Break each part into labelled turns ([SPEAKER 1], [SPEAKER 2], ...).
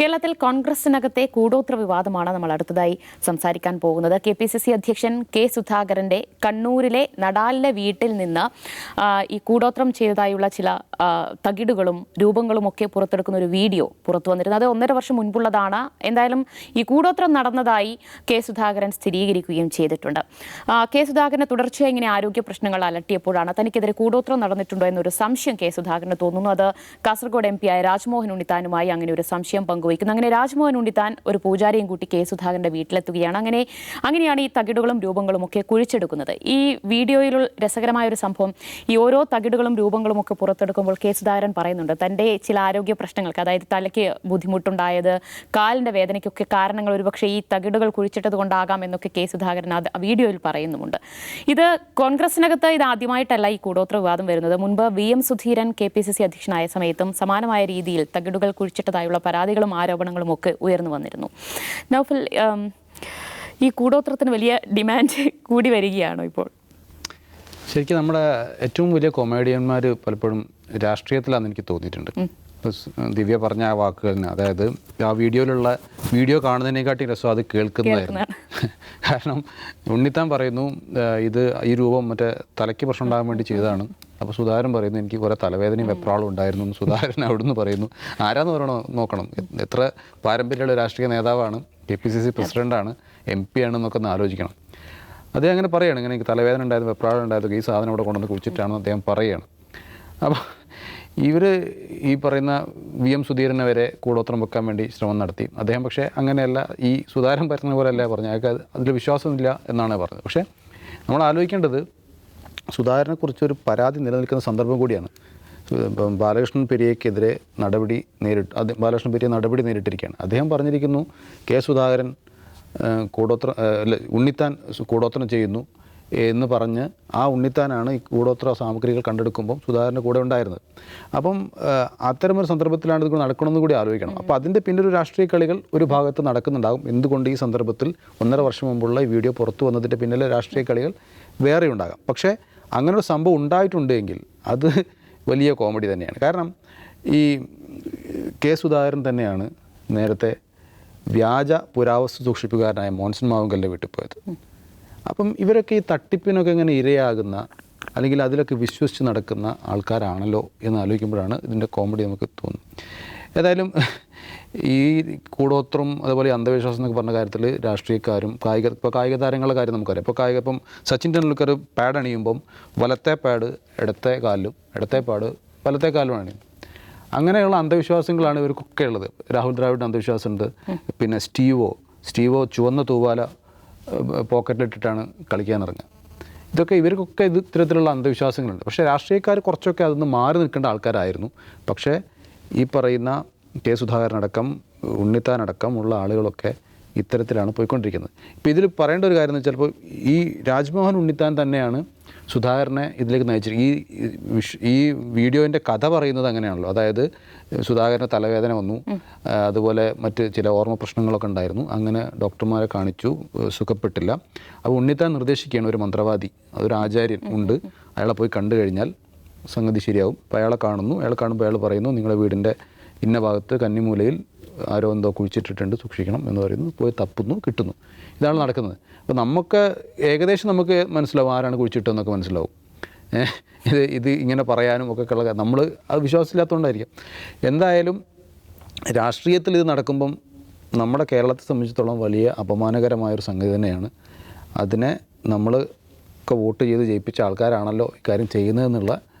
[SPEAKER 1] കേരളത്തിൽ കോൺഗ്രസിനകത്തെ കൂടോത്ര വിവാദമാണ് നമ്മൾ അടുത്തതായി സംസാരിക്കാൻ പോകുന്നത്. KPCC അധ്യക്ഷൻ കെ സുധാകരന്റെ കണ്ണൂരിലെ നടാലിലെ വീട്ടിൽ നിന്ന് ഈ കൂടോത്രം ചെയ്തതായുള്ള ചില തകിടുകളും രൂപങ്ങളും ഒക്കെ പുറത്തെടുക്കുന്ന ഒരു വീഡിയോ പുറത്തു വന്നിരുന്നത്. അത് 1.5 വർഷം മുൻപുള്ളതാണ്. എന്തായാലും ഈ കൂടോത്രം നടന്നതായി കെ സുധാകരൻ സ്ഥിരീകരിക്കുകയും ചെയ്തിട്ടുണ്ട്. കെ സുധാകരന് തുടർച്ചയായി ഇങ്ങനെ ആരോഗ്യ പ്രശ്നങ്ങൾ അലട്ടിയപ്പോഴാണ് തനിക്കെതിരെ കൂടോത്രം നടന്നിട്ടുണ്ടോ എന്നൊരു സംശയം കെ സുധാകരന് തോന്നുന്നു. അത് കാസർഗോഡ് MP ആയ രാജ്മോഹൻ ഉണ്ണിത്താനുമായി അങ്ങനെ ഒരു സംശയം പങ്കുവയ്ക്കുന്നു. അങ്ങനെ രാജ്മോഹൻ ഉണ്ണിത്താൻ ഒരു പൂജാരിയും കൂട്ടി കെ സുധാകരന്റെ വീട്ടിലെത്തുകയാണ്. അങ്ങനെയാണ് ഈ തകിടുകളും രൂപങ്ങളും ഒക്കെ കുഴിച്ചെടുക്കുന്നത്. ഈ വീഡിയോയിൽ രസകരമായ ഒരു സംഭവം, ഈ ഓരോ തകിടുകളും രൂപങ്ങളും ഒക്കെ പുറത്തെടുക്കുമ്പോൾ കെ സുധാകരൻ പറയുന്നുണ്ട് തൻ്റെ ചില ആരോഗ്യ പ്രശ്നങ്ങൾക്ക്, അതായത് തലയ്ക്ക് ബുദ്ധിമുട്ടുണ്ടായത്, കാലിൻ്റെ വേദനയ്ക്കൊക്കെ കാരണങ്ങൾ ഒരുപക്ഷെ ഈ തകിടുകൾ കുഴിച്ചിട്ടത് കൊണ്ടാകാം എന്നൊക്കെ കെ സുധാകരൻ അത് വീഡിയോയിൽ പറയുന്നുമുണ്ട്. ഇത് കോൺഗ്രസിനകത്ത് ഇത് ആദ്യമായിട്ടല്ല ഈ കൂടോത്ര വിവാദം വരുന്നത്. മുൻപ് VM സുധീരൻ KPCC അധ്യക്ഷനായ സമയത്തും സമാനമായ രീതിയിൽ തകിടുകൾ കുഴിച്ചിട്ടതായുള്ള പരാതികളും ആരോപണങ്ങളും ഒക്കെ ഉയർന്നു വന്നിരുന്നു. നൗഫൽ, ഈ കൂടോത്രത്തിന് വലിയ ഡിമാൻഡ് കൂടി വരികയാണോ ഇപ്പോൾ?
[SPEAKER 2] ശരിക്കും നമ്മുടെ ഏറ്റവും വലിയ കൊമേഡിയന്മാർ പലപ്പോഴും രാഷ്ട്രീയത്തിലാണെന്ന് എനിക്ക് തോന്നിയിട്ടുണ്ട്. ഇപ്പോൾ ദിവ്യ പറഞ്ഞ ആ വാക്കുകളിന്, അതായത് ആ വീഡിയോ കാണുന്നതിനെക്കാട്ടി രസം അത് കേൾക്കുന്നതായിരുന്നു. കാരണം ഉണ്ണിത്താൻ പറയുന്നു ഈ രൂപം മറ്റേ തലയ്ക്ക് പ്രശ്നം ഉണ്ടാകാൻ വേണ്ടി ചെയ്തതാണ്. അപ്പോൾ സുധാകരൻ പറയുന്നു എനിക്ക് കുറേ തലവേദനയും വെപ്രാളും ഉണ്ടായിരുന്നു എന്ന് സുധാകരൻ അവിടുന്ന് പറയുന്നു. ആരാന്ന് നോക്കണം, എത്ര പാരമ്പര്യമുള്ള രാഷ്ട്രീയ നേതാവാണ്, KPCC പ്രസിഡൻ്റാണ്, MP ആണെന്നൊക്കെ ഒന്ന് ആലോചിക്കണം. അദ്ദേഹം അങ്ങനെ പറയുകയാണ്, ഇങ്ങനെ എനിക്ക് തലവേദന ഉണ്ടായിരുന്നു, വെപ്രാളം ഉണ്ടായിരുന്നു, ഈ സാധനം ഇവിടെ കൊണ്ടുവന്ന് കുഴിച്ചിട്ടാണെന്ന് അദ്ദേഹം പറയുകയാണ്. അപ്പോൾ ഇവർ ഈ പറയുന്ന VM സുധീരനെ വരെ കൂടോത്രം വെക്കാൻ വേണ്ടി ശ്രമം നടത്തി. അദ്ദേഹം പക്ഷേ അങ്ങനെയല്ല, ഈ സുധാകരൻ പറയുന്ന പോലെയല്ല പറഞ്ഞു, അയാൾക്ക് അതിൽ വിശ്വാസമില്ല എന്നാണ് പറഞ്ഞത്. പക്ഷേ നമ്മൾ ആലോചിക്കേണ്ടത് സുധാകരനെക്കുറിച്ചൊരു പരാതി നിലനിൽക്കുന്ന സന്ദർഭം കൂടിയാണ്. ഇപ്പം ബാലകൃഷ്ണൻ പെരിയയ്ക്കെതിരെ ബാലകൃഷ്ണൻ പെരിയ നടപടി നേരിട്ടിരിക്കുകയാണ്. അദ്ദേഹം പറഞ്ഞിരിക്കുന്നു കെ സുധാകരൻ ഉണ്ണിത്താൻ കൂടോത്രം ചെയ്യുന്നു എന്ന് പറഞ്ഞ് ആ ഉണ്ണിത്താനാണ് ഈ കൂടോത്ര സാമഗ്രികൾ കണ്ടെടുക്കുമ്പം സുധാകരൻ്റെ കൂടെ ഉണ്ടായിരുന്നത്. അപ്പം അത്തരമൊരു സന്ദർഭത്തിലാണ് ഇത് നടക്കണമെന്ന് കൂടി ആലോചിക്കണം. അപ്പോൾ അതിൻ്റെ പിന്നൊരു രാഷ്ട്രീയ കളികൾ ഒരു ഭാഗത്ത് നടക്കുന്നുണ്ടാകും. എന്തുകൊണ്ട് ഈ സന്ദർഭത്തിൽ 1.5 വർഷം മുമ്പുള്ള ഈ വീഡിയോ പുറത്തു വന്നതിൻ്റെ പിന്നിലെ രാഷ്ട്രീയ കളികൾ വേറെ ഉണ്ടാകാം. പക്ഷേ അങ്ങനൊരു സംഭവം ഉണ്ടായിട്ടുണ്ടെങ്കിൽ അത് വലിയ കോമഡി തന്നെയാണ്. കാരണം ഈ കെ സുധാകരൻ തന്നെയാണ് നേരത്തെ വ്യാജ പുരാവസ്തു സൂക്ഷിപ്പുകാരനായ മോൻസൺ മാവുങ്കലിൻ്റെ വീട്ടിൽ പോയത്. അപ്പം ഇവരൊക്കെ ഈ തട്ടിപ്പിനൊക്കെ ഇങ്ങനെ ഇരയാകുന്ന, അല്ലെങ്കിൽ അതിലൊക്കെ വിശ്വസിച്ച് നടക്കുന്ന ആൾക്കാരാണല്ലോ എന്ന് ആലോചിക്കുമ്പോഴാണ് ഇതിൻ്റെ കോമഡി നമുക്ക് തോന്നുന്നത്. ഏതായാലും ഈ കൂടോത്രം അതുപോലെ അന്ധവിശ്വാസം എന്നൊക്കെ പറഞ്ഞ കാര്യത്തിൽ രാഷ്ട്രീയക്കാരും കായിക താരങ്ങളുടെ കാര്യം നമുക്കറിയാം. ഇപ്പം സച്ചിൻ ടെണ്ടുൽക്കർ പാഡ് അണിയുമ്പം വലത്തെ പാഡ് ഇടത്തെ കാലിലും ഇടത്തെ പാഡ് വലത്തെ കാലിലും അണിയും. അങ്ങനെയുള്ള അന്ധവിശ്വാസങ്ങളാണ് ഇവർക്കൊക്കെ ഉള്ളത്. രാഹുൽ ദ്രാവിഡിൻ്റെ അന്ധവിശ്വാസമുണ്ട്. പിന്നെ സ്റ്റീവോ ചുവന്ന തൂവാല പോക്കറ്റിലിട്ടിട്ടാണ് കളിക്കാനിറങ്ങുക. ഇതൊക്കെ ഇവർക്കൊക്കെ ഇത്തരത്തിലുള്ള അന്ധവിശ്വാസങ്ങളുണ്ട്. പക്ഷേ രാഷ്ട്രീയക്കാർ കുറച്ചൊക്കെ അതൊന്ന് മാറി നിൽക്കേണ്ട ആൾക്കാരായിരുന്നു. പക്ഷേ ഈ പറയുന്ന കെ സുധാകരനടക്കം ഉണ്ണിത്താനടക്കം ഉള്ള ആളുകളൊക്കെ ഇത്തരത്തിലാണ് പോയിക്കൊണ്ടിരിക്കുന്നത്. ഇപ്പോൾ ഇതിൽ പറയേണ്ട ഒരു കാര്യം എന്ന് വെച്ചാൽ, ചിലപ്പോൾ ഈ രാജ്മോഹൻ ഉണ്ണിത്താൻ തന്നെയാണ് സുധാകരനെ ഇതിലേക്ക് നയിച്ചത്. ഈ വീഡിയോൻ്റെ കഥ പറയുന്നത് അങ്ങനെയാണല്ലോ. അതായത് സുധാകരന് തലവേദന വന്നു, അതുപോലെ മറ്റ് ചില ഓർമ്മ പ്രശ്നങ്ങളൊക്കെ ഉണ്ടായിരുന്നു. അങ്ങനെ ഡോക്ടർമാരെ കാണിച്ചു, സുഖപ്പെട്ടില്ല. അപ്പോൾ ഉണ്ണിത്താൻ നിർദ്ദേശിക്കുകയാണ്, ഒരു മന്ത്രവാദി, അതൊരു ആചാര്യൻ ഉണ്ട്, അയാളെ പോയി കണ്ടു കഴിഞ്ഞാൽ സംഗതി ശരിയാവും. അപ്പോൾ അയാളെ കാണുമ്പോൾ അയാൾ പറയുന്നു നിങ്ങളുടെ വീടിൻ്റെ ഇന്ന ഭാഗത്ത് കന്നിമൂലയിൽ ആരോ എന്തോ കുഴിച്ചിട്ടിട്ടുണ്ട്, സൂക്ഷിക്കണം എന്ന് പറയുന്നു. പോയി തപ്പുന്നു, കിട്ടുന്നു. ഇതാണ് നടക്കുന്നത്. അപ്പോൾ ഏകദേശം നമുക്ക് മനസ്സിലാവും ആരാണ് കുഴിച്ചിട്ടതെന്നൊക്കെ മനസ്സിലാവും. ഇത് ഇങ്ങനെ പറയാനും ഒക്കെ ഉള്ള നമ്മൾ അത് വിശ്വാസമില്ലാത്തതുകൊണ്ടായിരിക്കും. എന്തായാലും രാഷ്ട്രീയത്തിൽ ഇത് നടക്കുമ്പം നമ്മുടെ കേരളത്തെ സംബന്ധിച്ചിടത്തോളം വലിയ അപമാനകരമായൊരു സംഗതി തന്നെയാണ്. അതിനെ നമ്മളൊക്കെ വോട്ട് ചെയ്ത് ജയിപ്പിച്ച ആൾക്കാരാണല്ലോ ഇക്കാര്യം ചെയ്യുന്നതെന്നുള്ള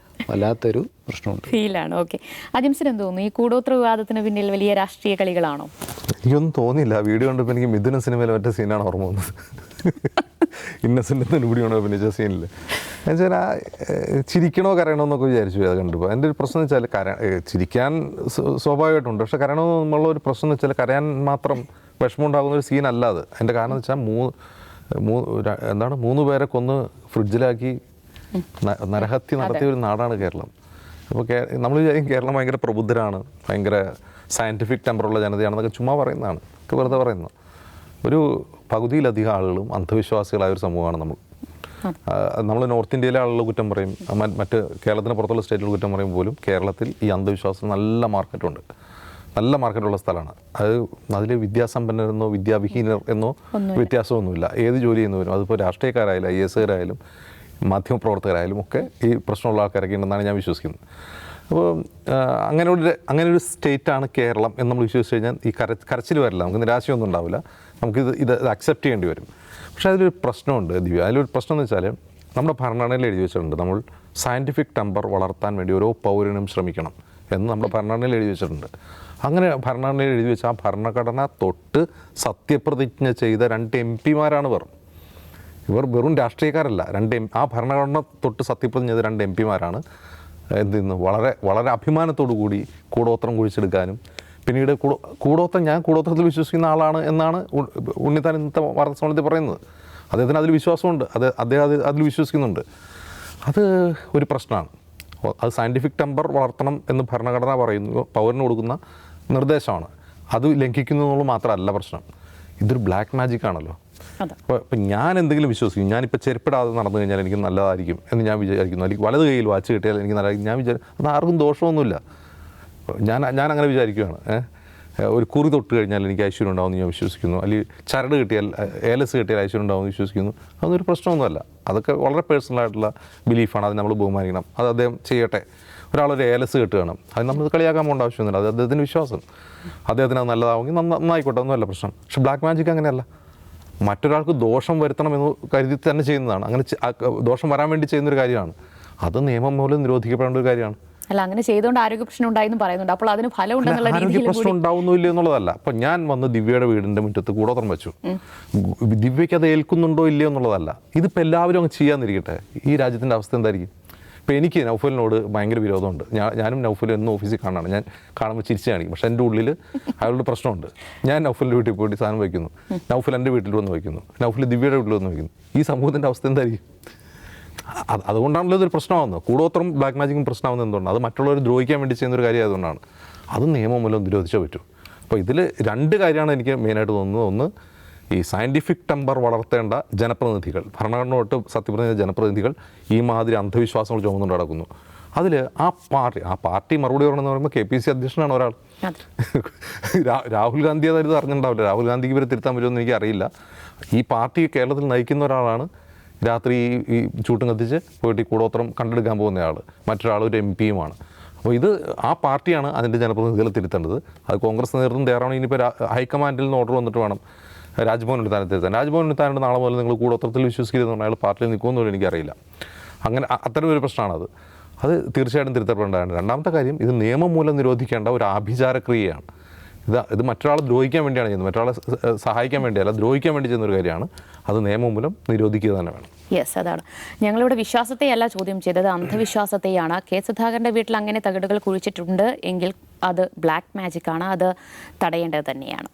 [SPEAKER 2] വല്ലാത്തൊരു പ്രശ്നമുണ്ട്,
[SPEAKER 1] ഫീലാണ്. ഓക്കെ, അജിംസിന് എന്ത് തോന്നുന്നു? ഈ കൂടോത്ര വിവാദത്തിന് പിന്നിൽ വലിയ രാഷ്ട്രീയ കളികളാണോ?
[SPEAKER 3] എനിക്കൊന്നും തോന്നിയില്ല. വീഡിയോ കണ്ടപ്പോൾ എനിക്ക് മിഥുന സിനിമയിലെ മറ്റേ സീനാണ് ഓർമ്മ വന്നത്. ഇന്നസെൻ്റ് വീഡിയോ കൊണ്ട് അഭിനയിച്ച സീനിൽ എന്നുവെച്ചാൽ ചിരിക്കണോ കരയണോ എന്നൊക്കെ വിചാരിച്ചു അത് കണ്ടപ്പോൾ. എൻ്റെ ഒരു പ്രശ്നം എന്ന് വെച്ചാൽ ചിരിക്കാൻ സ്വാഭാവികമായിട്ടുണ്ട്, പക്ഷെ കരയണമെന്നുള്ള ഒരു പ്രശ്നം എന്ന് വെച്ചാൽ കരയാൻ മാത്രം വിഷമം ഉണ്ടാകുന്ന ഒരു സീനല്ല അത്. എൻ്റെ കാരണം എന്ന് വെച്ചാൽ 3 പേരെ കൊന്ന് ഫ്രിഡ്ജിലാക്കി നരഹത്യ നടത്തിയ ഒരു നാടാണ് കേരളം. അപ്പോൾ നമ്മൾ വിചാരിക്കും കേരളം ഭയങ്കര പ്രബുദ്ധരാണ്, ഭയങ്കര സയൻറ്റിഫിക് ടെമ്പറുള്ള ജനതയാണെന്നൊക്കെ ചുമ്മാ പറയുന്നതാണ്, വെറുതെ പറയുന്നത്. ഒരു പകുതിയിലധികം ആളുകളും അന്ധവിശ്വാസികളായ ഒരു സമൂഹമാണ് നമ്മൾ. നമ്മൾ നോർത്ത് ഇന്ത്യയിലെ ആളുകൾ കുറ്റം പറയും, മറ്റ് കേരളത്തിന് പുറത്തുള്ള സ്റ്റേറ്റുകൾ കുറ്റം പറയും പോലും കേരളത്തിൽ ഈ അന്ധവിശ്വാസത്തിന് നല്ല മാർക്കറ്റുണ്ട്, നല്ല മാർക്കറ്റുള്ള സ്ഥലമാണ്. അതിൽ വിദ്യാസമ്പന്നരെന്നോ വിദ്യാവിഹീനർ എന്നോ വ്യത്യാസമൊന്നുമില്ല. ഏത് ജോലി ചെയ്യുന്നവരും, അതിപ്പോൾ രാഷ്ട്രീയക്കാരായാലും IAS കാരായാലും മാധ്യമപ്രവർത്തകരായാലും ഒക്കെ ഈ പ്രശ്നമുള്ള ആൾക്കാരൊക്കെ ഉണ്ടെന്നാണ് ഞാൻ വിശ്വസിക്കുന്നത്. അപ്പോൾ അങ്ങനെ ഒരു സ്റ്റേറ്റാണ് കേരളം എന്ന് നമ്മൾ വിശ്വസിച്ച് കഴിഞ്ഞാൽ ഈ കരച്ചിൽ വരില്ല, നമുക്ക് നിരാശയൊന്നും ഉണ്ടാവില്ല, ഇത് അക്സെപ്റ്റ് ചെയ്യേണ്ടി വരും. പക്ഷേ അതിലൊരു പ്രശ്നമുണ്ട് ദിവ്യ. അതിലൊരു പ്രശ്നം എന്ന് വെച്ചാൽ നമ്മുടെ ഭരണഘടനയിൽ എഴുതി വെച്ചിട്ടുണ്ട്, നമ്മൾ സയൻറ്റിഫിക് ടെമ്പർ വളർത്താൻ വേണ്ടി ഓരോ പൗരനും ശ്രമിക്കണം എന്ന് നമ്മുടെ ഭരണഘടനയിൽ എഴുതി വെച്ചിട്ടുണ്ട്. അങ്ങനെ ഭരണഘടനയിൽ എഴുതി വെച്ച ആ ഭരണഘടന തൊട്ട് സത്യപ്രതിജ്ഞ ചെയ്ത 2 MP ഇവർ വെറും രാഷ്ട്രീയക്കാരല്ല. ആ ഭരണഘടന തൊട്ട് സത്യപ്രതിജ്ഞ ചെയ്ത 2 MP എന്തിന്ന് വളരെ വളരെ അഭിമാനത്തോടു കൂടി കൂടോത്രം കുഴിച്ചെടുക്കാനും പിന്നീട് ഞാൻ കൂടോത്രത്തിൽ വിശ്വസിക്കുന്ന ആളാണ് എന്നാണ് ഉണ്ണിത്താൻ ഇന്നത്തെ വാർത്താസമ്മേളനത്തിൽ പറയുന്നത്. അദ്ദേഹത്തിന് അതിൽ വിശ്വാസമുണ്ട്, അദ്ദേഹം അതിൽ വിശ്വസിക്കുന്നുണ്ട്. അത് ഒരു പ്രശ്നമാണ്. അത് സയൻറ്റിഫിക് ടെമ്പർ വളർത്തണം എന്ന് ഭരണഘടന പറയുന്നു, പൗരന് കൊടുക്കുന്ന നിർദ്ദേശമാണ്. അത് ലംഘിക്കുന്നു എന്നുള്ളത് മാത്രമല്ല പ്രശ്നം, ഇതൊരു ബ്ലാക്ക് മാജിക് ആണല്ലോ. അപ്പോൾ ഞാൻ എന്തെങ്കിലും വിശ്വസിക്കും, ഞാനിപ്പോൾ ചെരുപ്പിടാതെ നടന്നു കഴിഞ്ഞാൽ എനിക്ക് നല്ലതായിരിക്കും എന്ന് ഞാൻ വിചാരിക്കുന്നു, അല്ലെങ്കിൽ വലത് കയ്യിൽ വാച്ച് കിട്ടിയാൽ എനിക്ക് നല്ലതായിരിക്കും ഞാൻ അത് ആർക്കും ദോഷമൊന്നുമില്ല. ഞാൻ അങ്ങനെ വിചാരിക്കുകയാണ്. ഒരു കുറി തൊട്ട് കഴിഞ്ഞാൽ എനിക്ക് ഐശ്വര്യം ഉണ്ടാവുമെന്ന് ഞാൻ വിശ്വസിക്കുന്നു, അല്ലെങ്കിൽ ചരട് കിട്ടിയാൽ ഏലസ് കിട്ടിയാൽ ഐശ്വര്യം ഉണ്ടാവുമെന്ന് വിശ്വസിക്കുന്നു. അതൊരു പ്രശ്നമൊന്നുമല്ല, അതൊക്കെ വളരെ പേഴ്സണലായിട്ടുള്ള ബിലീഫാണ്, അത് നമ്മൾ ബഹുമാനിക്കണം. അത് അദ്ദേഹം ചെയ്യട്ടെ. ഒരാളൊരു ഏലസ് കെട്ടുകയാണ്, അത് നമ്മൾ കളിയാക്കാൻ പോകേണ്ട ആവശ്യമൊന്നുമില്ല, അത് അദ്ദേഹത്തിൻ്റെ വിശ്വാസം. അദ്ദേഹത്തിന് അത് നല്ലതാവുമെങ്കിൽ നന്നായിക്കോട്ടെ, ഒന്നുമല്ല പ്രശ്നം. പക്ഷേ ബ്ലാക്ക് മാജിക് അങ്ങനെയല്ല, മറ്റൊരാൾക്ക് ദോഷം വരുത്തണമെന്ന് കരുതി തന്നെ ചെയ്യുന്നതാണ്. അങ്ങനെ ദോഷം വരാൻ വേണ്ടി ചെയ്യുന്നൊരു കാര്യമാണ്. അത് നിയമം മൂലം നിരോധിക്കപ്പെടേണ്ട ഒരു കാര്യമാണ്.
[SPEAKER 1] അല്ല, അങ്ങനെ ചെയ്തുകൊണ്ട് ആരോഗ്യ പ്രശ്നം ഉണ്ടായെന്ന് പറയുന്നുണ്ട്. അപ്പോൾ അതിന് ഫലം ഉണ്ടെന്നുള്ള
[SPEAKER 3] ആരോഗ്യ പ്രശ്നം ഉണ്ടാവുന്നില്ല എന്നുള്ളതല്ല. അപ്പം ഞാൻ വന്ന് ദിവ്യയുടെ വീടിൻ്റെ മുറ്റത്ത് കൂടോത്രം വെച്ചു, ദിവ്യയ്ക്ക് അത് ഏൽക്കുന്നുണ്ടോ ഇല്ലയോ എന്നുള്ളതല്ല. ഇതിപ്പോൾ എല്ലാവരും അങ്ങ് ചെയ്യാന്നിരിക്കട്ടെ, ഈ രാജ്യത്തിൻ്റെ അവസ്ഥ എന്തായിരിക്കും? ഇപ്പോൾ എനിക്ക് നൗഫലിനോട് ഭയങ്കര വിരോധമുണ്ട്. ഞാനും നൗഫലും എന്നും ഓഫീസിൽ കാണാണ്, ഞാൻ കാണുമ്പോൾ ചിരിച്ച് കാണിക്കും. പക്ഷേ എൻ്റെ ഉള്ളിൽ അയാളുടെ പ്രശ്നമുണ്ട്. ഞാൻ നൗഫലിൻ്റെ വീട്ടിൽ പോയിട്ട് സാധനം വയ്ക്കുന്നു, നൗഫൽ എൻ്റെ വീട്ടിൽ വന്ന് വയ്ക്കുന്നു, നൗഫൽ ദിവ്യയുടെ വീട്ടിൽ വന്ന് വയ്ക്കുന്നു. ഈ സമൂഹത്തിൻ്റെ അവസ്ഥ എന്തായിരിക്കും? അതുകൊണ്ടാണല്ലോ ഇതൊരു പ്രശ്നമാകുന്നത്. കൂടോത്രം ബ്ലാക്ക് മാജിക്കും പ്രശ്നമാകുന്നത് എന്തുകൊണ്ടാണ്? അത് മറ്റുള്ളവർ ദ്രോഹിക്കാൻ വേണ്ടി ചെയ്യുന്നൊരു കാര്യം ആയതുകൊണ്ടാണ്. അത് നിയമം മൂലം നിരോധിച്ചേ പറ്റൂ. അപ്പോൾ ഇതിൽ 2 കാര്യമാണ് എനിക്ക് മെയിനായിട്ട് തോന്നുന്നത്. ഒന്ന്, ഈ സയൻറ്റിഫിക് ടെമ്പർ വളർത്തേണ്ട ജനപ്രതിനിധികൾ, ഭരണഘടന തൊട്ട് സത്യപ്രതിജ്ഞ ജനപ്രതിനിധികൾ ഈ മാതിരി അന്ധവിശ്വാസങ്ങൾ ചുമന്നുകൊണ്ട് നടക്കുന്നു. അതിൽ ആ പാർട്ടി മറുപടി പറയണമെന്ന് പറയുമ്പോൾ KPCC അധ്യക്ഷനാണ് ഒരാൾ. രാഹുൽ ഗാന്ധി അതായത് അറിഞ്ഞിട്ടുണ്ടാവില്ല, രാഹുൽ ഗാന്ധിക്ക് ഇവരെ തിരുത്താൻ പറ്റുമെന്ന് എനിക്കറിയില്ല. ഈ പാർട്ടി കേരളത്തിൽ നയിക്കുന്ന ഒരാളാണ് രാത്രി ഈ ചൂട്ടും കത്തിച്ച് പോയിട്ട് ഈ കൂടോത്രം കണ്ടെടുക്കാൻ പോകുന്നയാൾ, മറ്റൊരാൾ ഒരു MP-യുമാണ്. അപ്പോൾ ഇത് ആ പാർട്ടിയാണ് അതിൻ്റെ ജനപ്രതിനിധികളെ തിരുത്തേണ്ടത്. അത് കോൺഗ്രസ് നേതൃത്വം തയ്യാറാണ്. ഇനിയിപ്പോൾ ഹൈക്കമാൻഡിൽ നിന്ന് ഓർഡർ വന്നിട്ട് വേണം രാജ്ഭവൻ ഉണ്ണിത്താനെ തിരുത്താൻ. രാജ്ഭവൻ ഉണ്ണിത്താനുണ്ട് നാളെ മുതൽ നിങ്ങൾ കൂടോത്രത്തിൽ വിശ്വസിക്കരുതെന്ന് അയാൾ പാർട്ടിയിൽ നിൽക്കുമെന്നുള്ളൂ എനിക്കറിയില്ല. അങ്ങനെ അത്തരം ഒരു പ്രശ്നമാണത്. അത് തീർച്ചയായിട്ടും തിരുത്തപ്പെടേണ്ടതാണ്. രണ്ടാമത്തെ കാര്യം, ഇത് നിയമം മൂലം നിരോധിക്കേണ്ട ഒരു ആഭിചാരക്രിയയാണ്. ഇത് മറ്റൊരാളെ ദ്രോഹിക്കാൻ വേണ്ടിയാണ് ചെയ്യുന്നത്, മറ്റൊരാളെ സഹായിക്കാൻ വേണ്ടിയല്ല, ദ്രോഹിക്കാൻ വേണ്ടി ചെയ്യുന്നൊരു കാര്യമാണ്. അത് നിയമം മൂലം നിരോധിക്കുക തന്നെ വേണം.
[SPEAKER 1] യെസ്, അതാണ് ഞങ്ങളിവിടെ വിശ്വാസത്തെയല്ല ചോദ്യം ചെയ്തത്, അന്ധവിശ്വാസത്തെയാണ്. കെ സുധാകരൻ്റെ വീട്ടിൽ അങ്ങനെ തകിടുകൾ കുഴിച്ചിട്ടുണ്ട് എങ്കിൽ അത് ബ്ലാക്ക് മാജിക് ആണ്, അത് തടയേണ്ടത് തന്നെയാണ്.